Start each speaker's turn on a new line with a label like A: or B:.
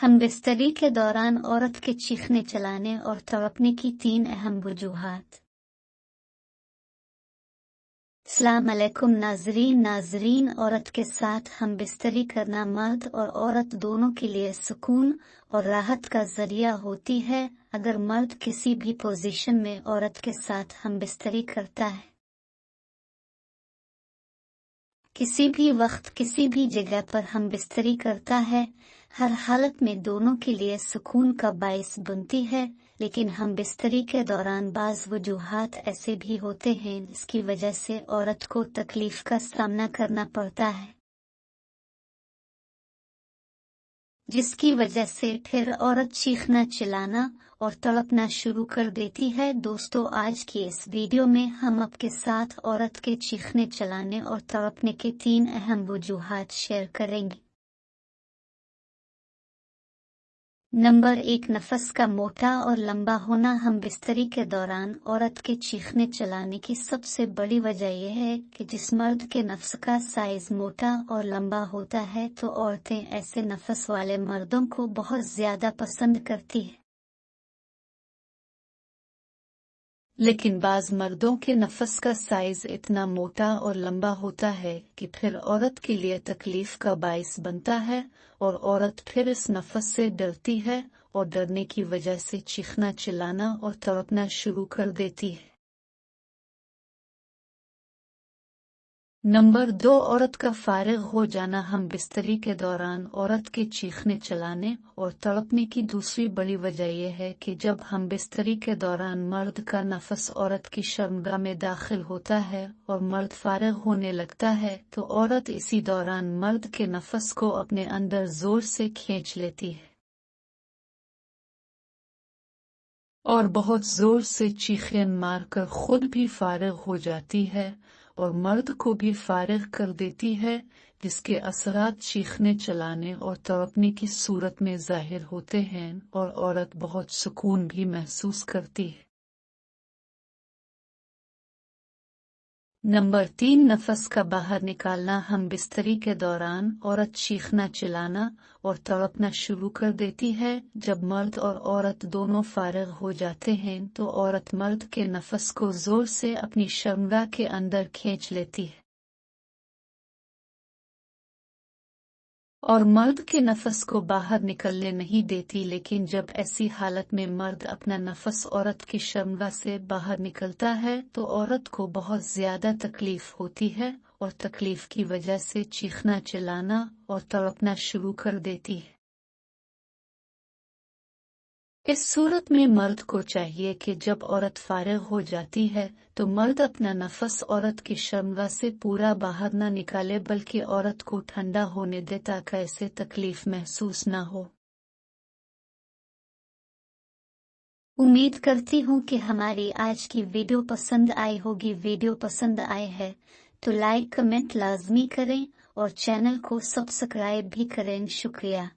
A: हम बिस्तरी के दौरान औरत के चीखने चिल्लाने और तड़पने की 3 अहम वजूहात। अस्सलाम अलैकुम नाजरीन, औरत के साथ हम बिस्तरी करना मर्द और औरत दोनों के लिए सुकून और राहत का जरिया होती है। अगर मर्द किसी भी पोजीशन में औरत के साथ हम बिस्तरी करता है, किसी भी वक्त किसी भी जगह पर हम बिस्तरी करता है, हर हालत में दोनों के लिए सुकून का बाइस बनती है। लेकिन हम बिस्तरी के दौरान बाज़ वजूहात ऐसे भी होते हैं जिसकी वजह से औरत को तकलीफ का सामना करना पड़ता है, जिसकी वजह से फिर औरत चीखना चिल्लाना और तड़पना शुरू कर देती है। दोस्तों, आज की इस वीडियो में हम आपके साथ औरत के चीखने चिल्लाने और तड़पने के 3 अहम वजूहात शेयर करेंगे। नंबर 1, नफस का मोटा और लंबा होना। हम बिस्तरी के दौरान औरत के चीखने चिल्लाने की सबसे बड़ी वजह यह है कि जिस मर्द के नफ्स का साइज मोटा और लंबा होता है तो औरतें ऐसे नफस वाले मर्दों को बहुत ज्यादा पसंद करती है। लेकिन बाज मर्दों के नफस का साइज इतना मोटा और लंबा होता है कि फिर औरत के लिए तकलीफ का बाइस बनता है और औरत फिर इस नफस से डरती है और डरने की वजह से चीखना चिल्लाना और तड़पना शुरू कर देती है। नंबर 2, औरत का फारिग हो जाना। हम बिस्तरी के दौरान औरत के चीखने चिल्लाने और तड़पने की दूसरी बड़ी वजह यह है कि जब हम बिस्तरी के दौरान मर्द का नफस औरत की शर्मगाह में दाखिल होता है और मर्द फारिग होने लगता है तो औरत इसी दौरान मर्द के नफस को अपने अंदर जोर से खींच लेती है और बहुत जोर से चीखें मारकर खुद भी फारिग हो जाती है और मर्द को भी फारिग कर देती है, जिसके असरात चीखने चिल्लाने और तड़पने की सूरत में जाहिर होते हैं और औरत बहुत सुकून भी महसूस करती है। नंबर 3, नफस का बाहर निकालना। हम बिस्तरी के दौरान औरत चीखना चिल्लाना और तड़पना शुरू कर देती है। जब मर्द और औरत दोनों फारिग हो जाते हैं तो औरत मर्द के नफस को जोर से अपनी शर्मगाह के अंदर खींच लेती है और मर्द के नफस को बाहर निकलने नहीं देती। लेकिन जब ऐसी हालत में मर्द अपना नफस औरत की शर्मगाह से बाहर निकलता है तो औरत को बहुत ज्यादा तकलीफ होती है और तकलीफ की वजह से चीखना चिल्लाना और तड़पना शुरू कर देती है। इस सूरत में मर्द को चाहिए कि जब औरत फारिग हो जाती है तो मर्द अपना नफस औरत की शर्मगाह से पूरा बाहर न निकाले बल्कि औरत को ठंडा होने दे ताकि इसे तकलीफ महसूस न हो। उम्मीद करती हूँ कि हमारी आज की वीडियो पसंद आई होगी। वीडियो पसंद आए है तो लाइक कमेंट लाजमी करें और चैनल को सब्सक्राइब भी करें। शुक्रिया।